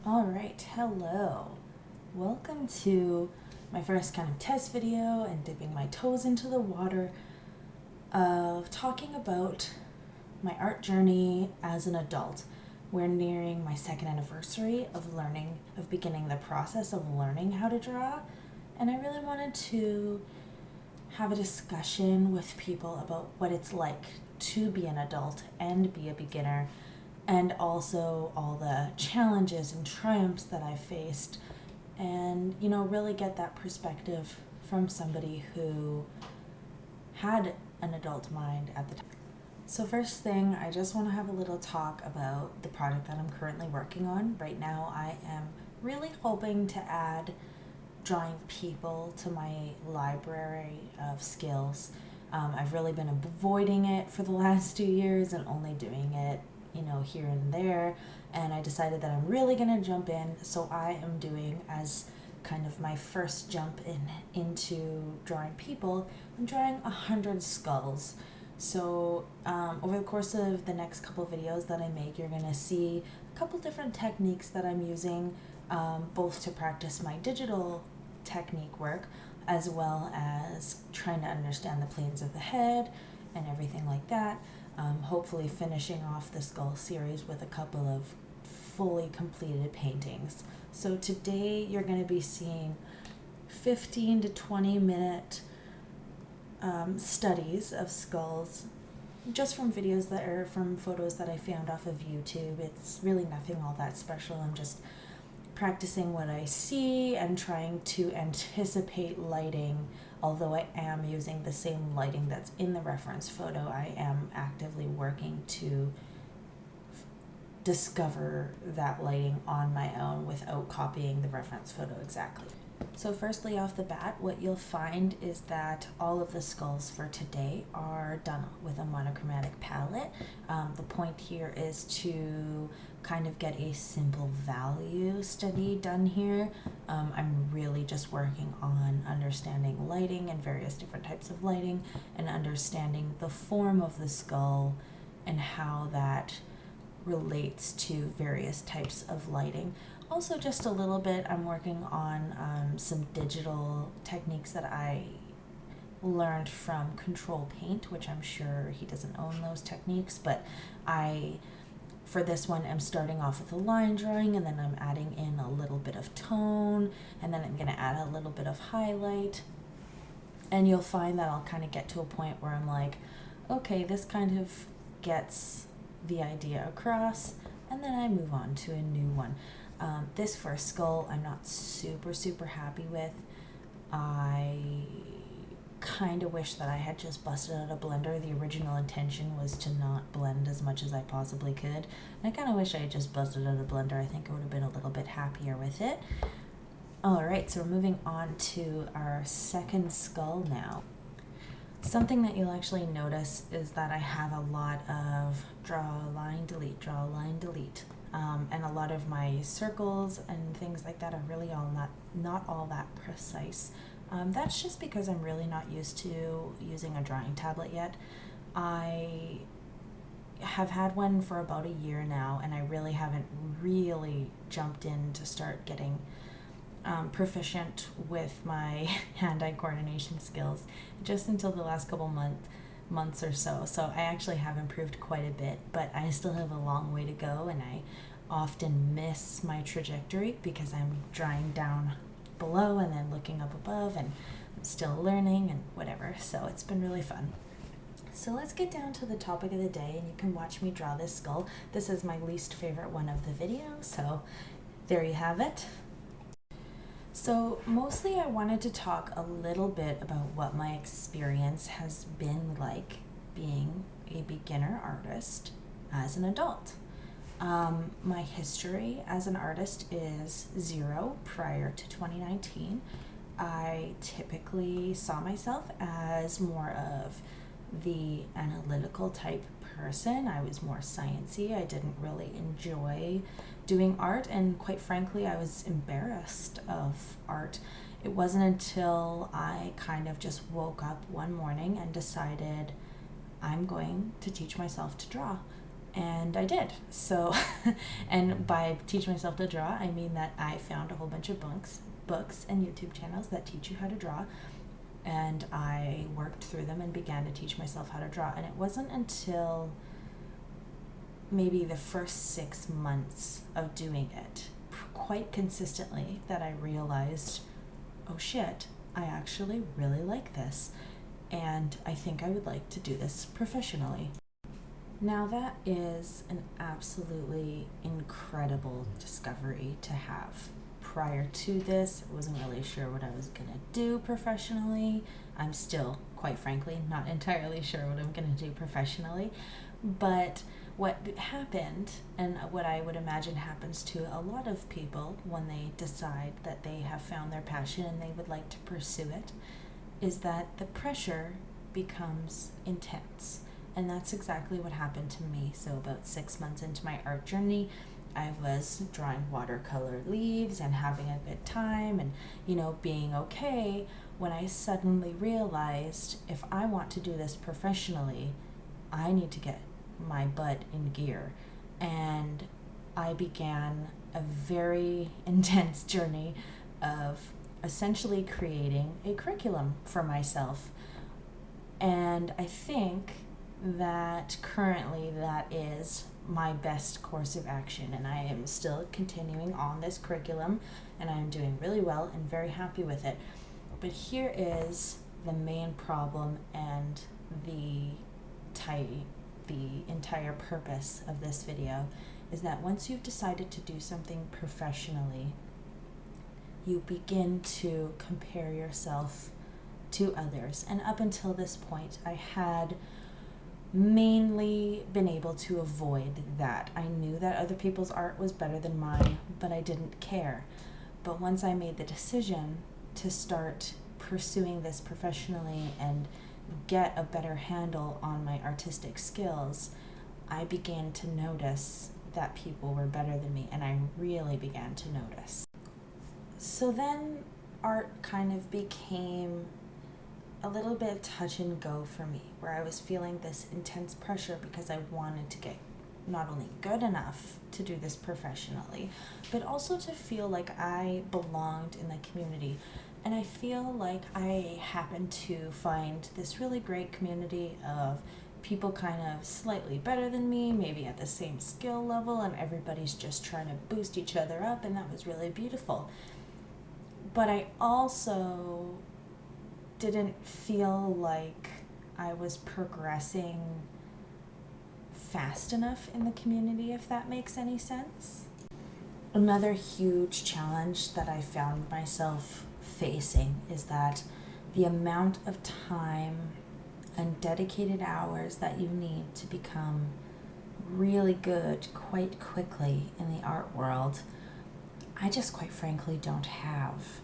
All right, hello. Welcome to my first kind of test video and dipping my toes into the water of talking about my art journey as an adult. We're nearing my second anniversary of beginning the process of learning how to draw, and I really wanted to have a discussion with people about what it's like to be an adult and be a beginner, and also all the challenges and triumphs that I faced, and really get that perspective from somebody who had an adult mind at the time. So first thing, I just want to have a little talk about the project that I'm currently working on. Right now I am really hoping to add drawing people to my library of skills. I've really been avoiding it for the last 2 years and only doing it here and there, and I decided that I'm really gonna jump in. So I am doing, as kind of my first jump into drawing people, I'm drawing 100 skulls. So over the course of the next couple videos that I make, you're gonna see a couple different techniques that I'm using, both to practice my digital technique work as well as trying to understand the planes of the head and everything like that. Hopefully finishing off the skull series with a couple of fully completed paintings. So today you're going to be seeing 15 to 20 minute studies of skulls, just from videos that are from photos that I found off of YouTube. It's really nothing all that special. I'm just practicing what I see and trying to anticipate lighting. Although I am using the same lighting that's in the reference photo, I am actively working to discover that lighting on my own without copying the reference photo exactly. So firstly, off the bat, what you'll find is that all of the skulls for today are done with a monochromatic palette. The point here is to kind of get a simple value study done here. I'm really just working on understanding lighting and various different types of lighting, and understanding the form of the skull and how that relates to various types of lighting. Also, just a little bit, I'm working on some digital techniques that I learned from Control Paint, which I'm sure he doesn't own those techniques, but for this one, I'm starting off with a line drawing, and then I'm adding in a little bit of tone, and then I'm going to add a little bit of highlight. And you'll find that I'll kind of get to a point where I'm like, okay, this kind of gets the idea across, and then I move on to a new one. This first skull I'm not super happy with. I kind of wish that I had just busted out a blender. The original intention was to not blend as much as I possibly could, and I kind of wish I had just busted out a blender. I think I would have been a little bit happier with it. Alright, so we're moving on to our second skull now. Something that you'll actually notice is that I have a lot of draw, line, delete, draw, line, delete. And a lot of my circles and things like that are really not all that precise. That's just because I'm really not used to using a drawing tablet yet. I have had one for about a year now, and I really haven't really jumped in to start getting proficient with my hand-eye coordination skills just until the last couple months or so. So I actually have improved quite a bit, but I still have a long way to go, and I often miss my trajectory because I'm drawing down below and then looking up above, and I'm still learning and whatever. So it's been really fun. So let's get down to the topic of the day, and you can watch me draw this skull. This is my least favorite one of the video, so there you have it. So mostly I wanted to talk a little bit about what my experience has been like being a beginner artist as an adult. My history as an artist is 0 prior to 2019. I typically saw myself as more of the analytical type person. I was more sciencey. I didn't really enjoy doing art, and quite frankly, I was embarrassed of art. It wasn't until I kind of just woke up one morning and decided I'm going to teach myself to draw. And I did. So, and by teach myself to draw, I mean that I found a whole bunch of books and YouTube channels that teach you how to draw. And I worked through them and began to teach myself how to draw. And it wasn't until maybe the first 6 months of doing it quite consistently that I realized, oh shit, I actually really like this. And I think I would like to do this professionally. Now that is an absolutely incredible discovery to have. Prior to this, I wasn't really sure what I was going to do professionally. I'm still, quite frankly, not entirely sure what I'm going to do professionally. But what happened, and what I would imagine happens to a lot of people when they decide that they have found their passion and they would like to pursue it, is that the pressure becomes intense. And that's exactly what happened to me. So about 6 months into my art journey, I was drawing watercolor leaves and having a good time and, being okay, when I suddenly realized if I want to do this professionally, I need to get my butt in gear. And I began a very intense journey of essentially creating a curriculum for myself. And I think that currently that is my best course of action, and I am still continuing on this curriculum, and I'm doing really well and very happy with it. But here is the main problem and the entire purpose of this video, is that once you've decided to do something professionally, you begin to compare yourself to others. And up until this point, I had mainly been able to avoid that. I knew that other people's art was better than mine, but I didn't care. But once I made the decision to start pursuing this professionally and get a better handle on my artistic skills, I began to notice that people were better than me, and I really began to notice. So then art kind of became a little bit touch and go for me, where I was feeling this intense pressure because I wanted to get not only good enough to do this professionally, but also to feel like I belonged in the community. And I feel like I happened to find this really great community of people kind of slightly better than me, maybe at the same skill level, and everybody's just trying to boost each other up, and that was really beautiful. But I also didn't feel like I was progressing fast enough in the community, if that makes any sense. Another huge challenge that I found myself facing is that the amount of time and dedicated hours that you need to become really good quite quickly in the art world, I just quite frankly don't have.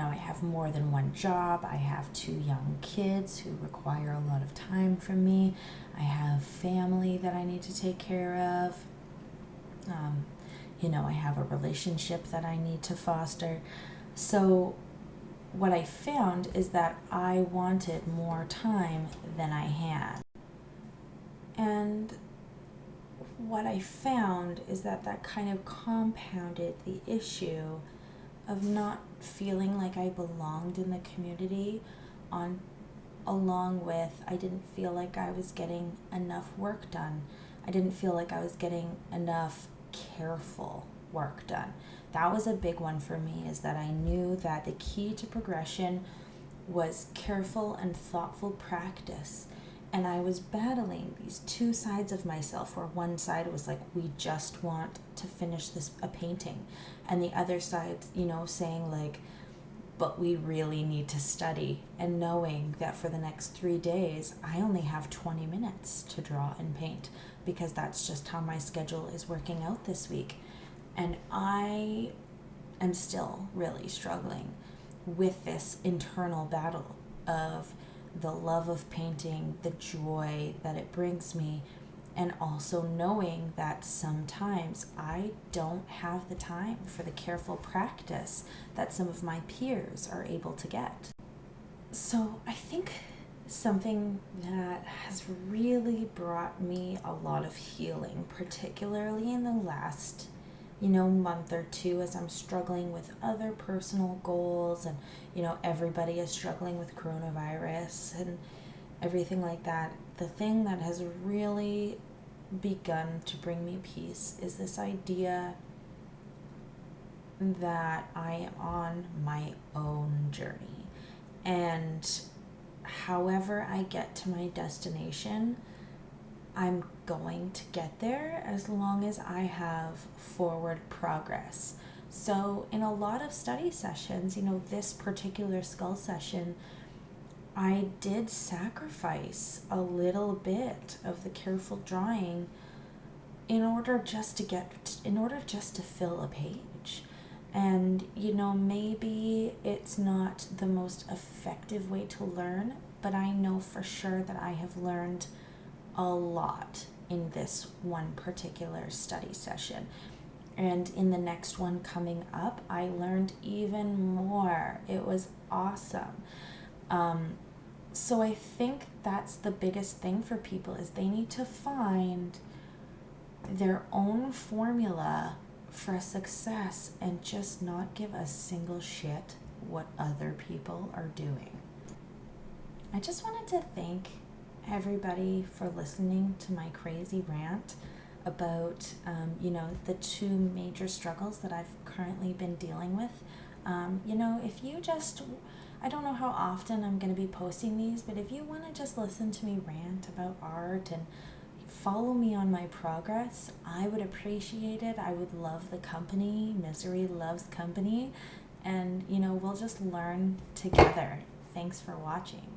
I have more than one job. I have 2 young kids who require a lot of time from me. I have family that I need to take care of. I have a relationship that I need to foster. So what I found is that I wanted more time than I had. And what I found is that kind of compounded the issue of not feeling like I belonged in the community, along with I didn't feel like I was getting enough work done. I didn't feel like I was getting enough careful work done. That was a big one for me, is that I knew that the key to progression was careful and thoughtful practice. And I was battling these 2 sides of myself, where one side was like, we just want to finish a painting. And the other side, saying like, but we really need to study. And knowing that for the next 3 days, I only have 20 minutes to draw and paint, because that's just how my schedule is working out this week. And I am still really struggling with this internal battle of the love of painting, the joy that it brings me, and also knowing that sometimes I don't have the time for the careful practice that some of my peers are able to get. So I think something that has really brought me a lot of healing, particularly in the last, month or two, as I'm struggling with other personal goals, and, everybody is struggling with coronavirus and everything like that. The thing that has really begun to bring me peace is this idea that I am on my own journey. And however I get to my destination, I'm going to get there as long as I have forward progress. So, in a lot of study sessions, this particular skull session, I did sacrifice a little bit of the careful drawing in order just to fill a page. And, maybe it's not the most effective way to learn, but I know for sure that I have learned a lot in this one particular study session. And in the next one coming up, I learned even more. It was awesome. So I think that's the biggest thing for people, is they need to find their own formula for success and just not give a single shit what other people are doing. I just wanted to thank everybody for listening to my crazy rant about, the two major struggles that I've currently been dealing with. If you just, I don't know how often I'm going to be posting these, but if you want to just listen to me rant about art and follow me on my progress, I would appreciate it. I would love the company. Misery loves company. And, we'll just learn together. Thanks for watching.